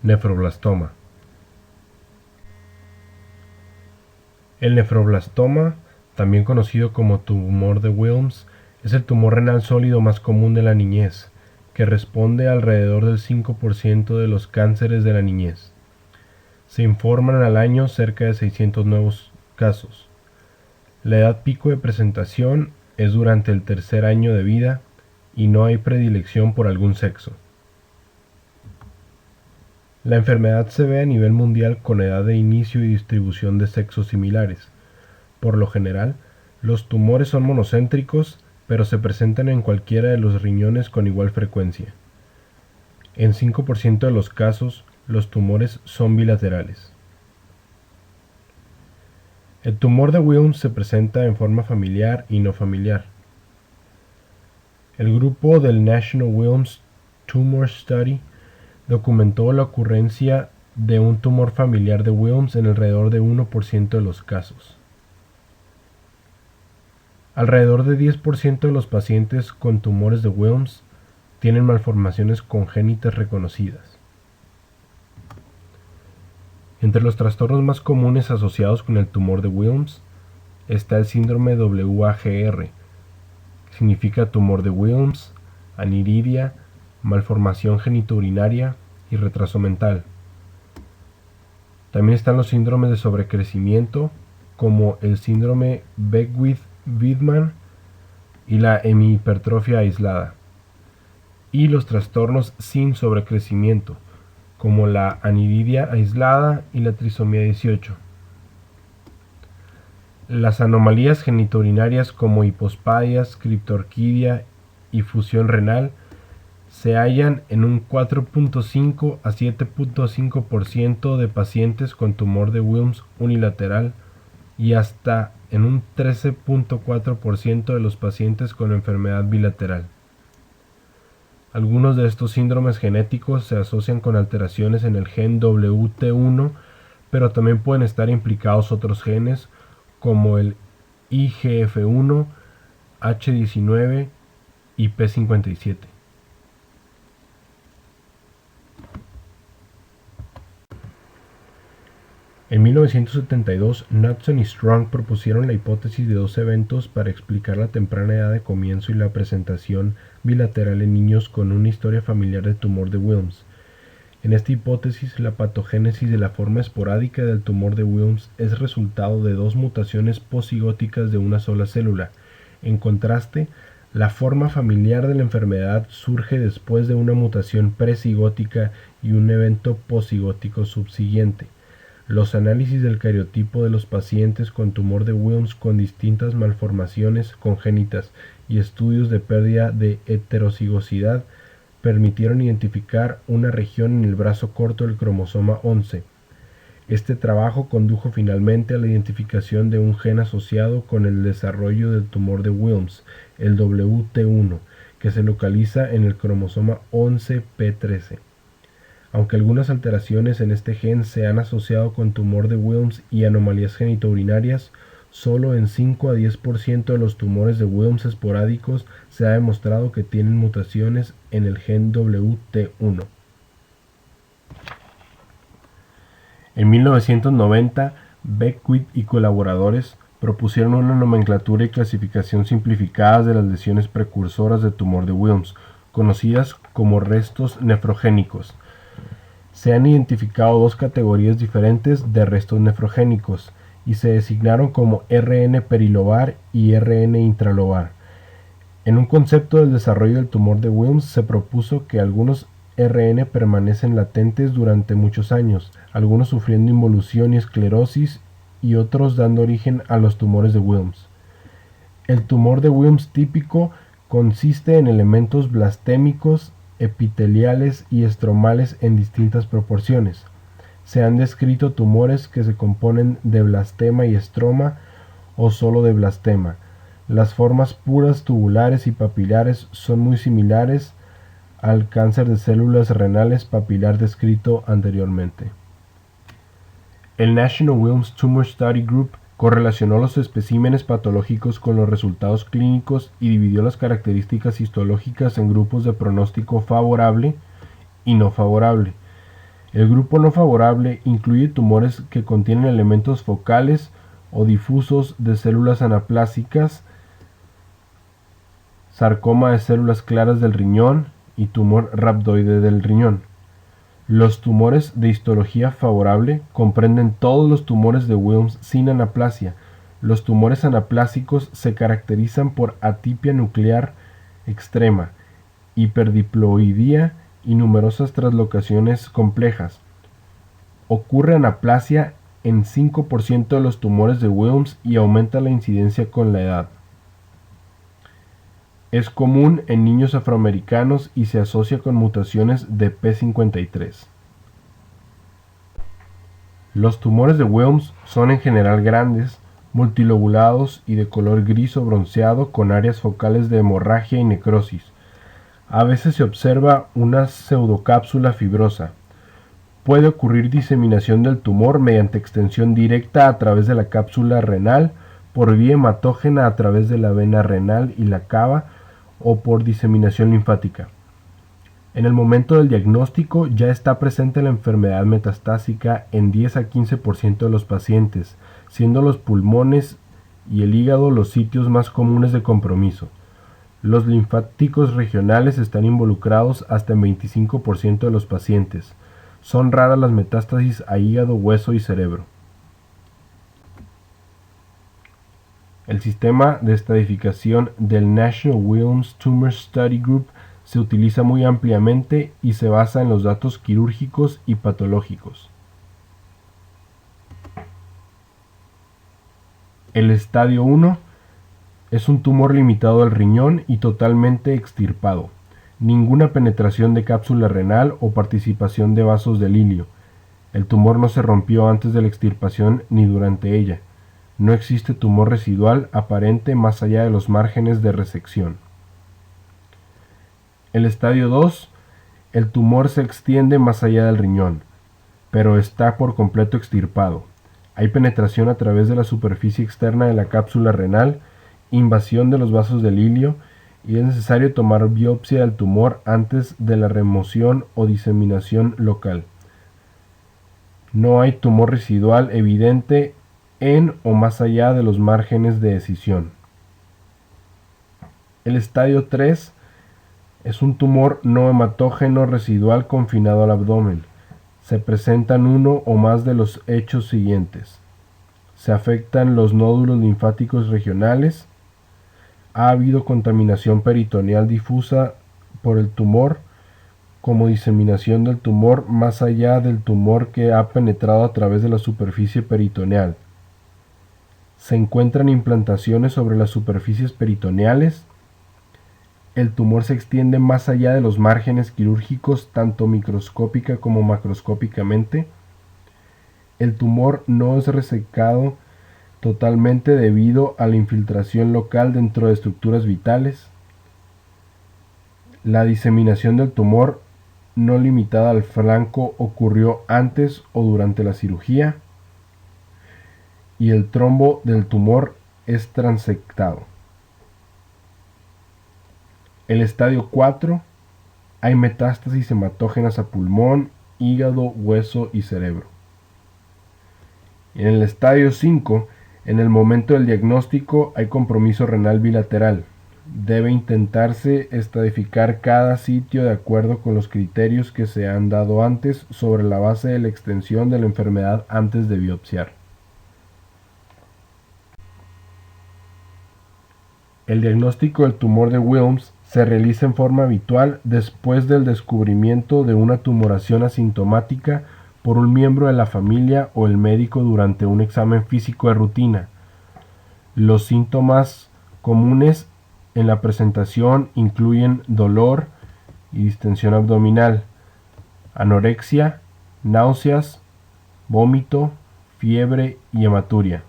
Nefroblastoma. El nefroblastoma, también conocido como tumor de Wilms, es el tumor renal sólido más común de la niñez, que responde a alrededor del 5% de los cánceres de la niñez. Se informan al año cerca de 600 nuevos casos. La edad pico de presentación es durante el tercer año de vida y no hay predilección por algún sexo. La enfermedad se ve a nivel mundial con edad de inicio y distribución de sexos similares. Por lo general, los tumores son monocéntricos, pero se presentan en cualquiera de los riñones con igual frecuencia. En 5% de los casos, los tumores son bilaterales. El tumor de Wilms se presenta en forma familiar y no familiar. El grupo del National Wilms Tumor Study documentó la ocurrencia de un tumor familiar de Wilms en alrededor de 1% de los casos. Alrededor de 10% de los pacientes con tumores de Wilms tienen malformaciones congénitas reconocidas. Entre los trastornos más comunes asociados con el tumor de Wilms está el síndrome WAGR, que significa tumor de Wilms, aniridia, malformación genitourinaria y retraso mental. También están los síndromes de sobrecrecimiento, como el síndrome Beckwith-Wiedemann y la hemihipertrofia aislada, y los trastornos sin sobrecrecimiento, como la aniridia aislada y la trisomía 18. Las anomalías genitourinarias como hipospadias, criptorquidia y fusión renal se hallan en un 4.5 a 7.5% de pacientes con tumor de Wilms unilateral y hasta en un 13.4% de los pacientes con enfermedad bilateral. Algunos de estos síndromes genéticos se asocian con alteraciones en el gen WT1, pero también pueden estar implicados otros genes como el IGF1, H19 y P57. En 1972, Knudson y Strong propusieron la hipótesis de dos eventos para explicar la temprana edad de comienzo y la presentación bilateral en niños con una historia familiar de tumor de Wilms. En esta hipótesis, la patogénesis de la forma esporádica del tumor de Wilms es resultado de dos mutaciones posigóticas de una sola célula. En contraste, la forma familiar de la enfermedad surge después de una mutación presigótica y un evento posigótico subsiguiente. Los análisis del cariotipo de los pacientes con tumor de Wilms con distintas malformaciones congénitas y estudios de pérdida de heterocigosidad permitieron identificar una región en el brazo corto del cromosoma 11. Este trabajo condujo finalmente a la identificación de un gen asociado con el desarrollo del tumor de Wilms, el WT1, que se localiza en el cromosoma 11p13. Aunque algunas alteraciones en este gen se han asociado con tumor de Wilms y anomalías genitourinarias, solo en 5 a 10% de los tumores de Wilms esporádicos se ha demostrado que tienen mutaciones en el gen WT1. En 1990, Beckwith y colaboradores propusieron una nomenclatura y clasificación simplificadas de las lesiones precursoras de tumor de Wilms, conocidas como restos nefrogénicos. Se han identificado dos categorías diferentes de restos nefrogénicos y se designaron como RN perilobar y RN intralobar. En un concepto del desarrollo del tumor de Wilms se propuso que algunos RN permanecen latentes durante muchos años, algunos sufriendo involución y esclerosis y otros dando origen a los tumores de Wilms. El tumor de Wilms típico consiste en elementos blastémicos, epiteliales y estromales en distintas proporciones. Se han descrito tumores que se componen de blastema y estroma o solo de blastema. Las formas puras tubulares y papilares son muy similares al cáncer de células renales papilar descrito anteriormente. El National Wilms Tumor Study Group correlacionó los especímenes patológicos con los resultados clínicos y dividió las características histológicas en grupos de pronóstico favorable y no favorable. El grupo no favorable incluye tumores que contienen elementos focales o difusos de células anaplásicas, sarcoma de células claras del riñón y tumor rhabdoide del riñón. Los tumores de histología favorable comprenden todos los tumores de Wilms sin anaplasia. Los tumores anaplásicos se caracterizan por atipia nuclear extrema, hiperdiploidía y numerosas translocaciones complejas. Ocurre anaplasia en 5% de los tumores de Wilms y aumenta la incidencia con la edad. Es común en niños afroamericanos y se asocia con mutaciones de P53. Los tumores de Wilms son en general grandes, multilobulados y de color gris o bronceado con áreas focales de hemorragia y necrosis. A veces se observa una pseudocápsula fibrosa. Puede ocurrir diseminación del tumor mediante extensión directa a través de la cápsula renal, por vía hematógena a través de la vena renal y la cava o por diseminación linfática. En el momento del diagnóstico ya está presente la enfermedad metastásica en 10 a 15% de los pacientes, siendo los pulmones y el hígado los sitios más comunes de compromiso. Los linfáticos regionales están involucrados hasta en 25% de los pacientes. Son raras las metástasis a hígado, hueso y cerebro. El sistema de estratificación del National Wilms Tumor Study Group se utiliza muy ampliamente y se basa en los datos quirúrgicos y patológicos. El estadio 1 es un tumor limitado al riñón y totalmente extirpado. Ninguna penetración de cápsula renal o participación de vasos del ilio. El tumor no se rompió antes de la extirpación ni durante ella. No existe tumor residual aparente más allá de los márgenes de resección. El estadio 2, el tumor se extiende más allá del riñón, pero está por completo extirpado. Hay penetración a través de la superficie externa de la cápsula renal, invasión de los vasos del ilio, y es necesario tomar biopsia del tumor antes de la remoción o diseminación local. No hay tumor residual evidente en o más allá de los márgenes de escisión. El estadio 3 es un tumor no hematógeno residual confinado al abdomen. Se presentan uno o más de los hechos siguientes. Se afectan los nódulos linfáticos regionales. Ha habido contaminación peritoneal difusa por el tumor, como diseminación del tumor más allá del tumor que ha penetrado a través de la superficie peritoneal. Se encuentran implantaciones sobre las superficies peritoneales. El tumor se extiende más allá de los márgenes quirúrgicos, tanto microscópica como macroscópicamente. El tumor no es resecado totalmente debido a la infiltración local dentro de estructuras vitales. La diseminación del tumor no limitada al flanco ocurrió antes o durante la cirugía. Y el trombo del tumor es transectado. El estadio 4, hay metástasis hematógenas a pulmón, hígado, hueso y cerebro. En el estadio 5, en el momento del diagnóstico hay compromiso renal bilateral. Debe intentarse estratificar cada sitio de acuerdo con los criterios que se han dado antes sobre la base de la extensión de la enfermedad antes de biopsiar. El diagnóstico del tumor de Wilms se realiza en forma habitual después del descubrimiento de una tumoración asintomática por un miembro de la familia o el médico durante un examen físico de rutina. Los síntomas comunes en la presentación incluyen dolor y distensión abdominal, anorexia, náuseas, vómito, fiebre y hematuria.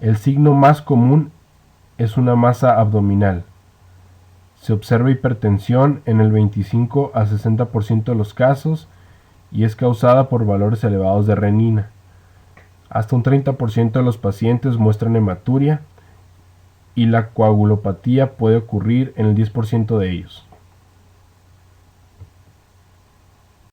El signo más común es una masa abdominal. Se observa hipertensión en el 25 a 60% de los casos y es causada por valores elevados de renina. Hasta un 30% de los pacientes muestran hematuria y la coagulopatía puede ocurrir en el 10% de ellos.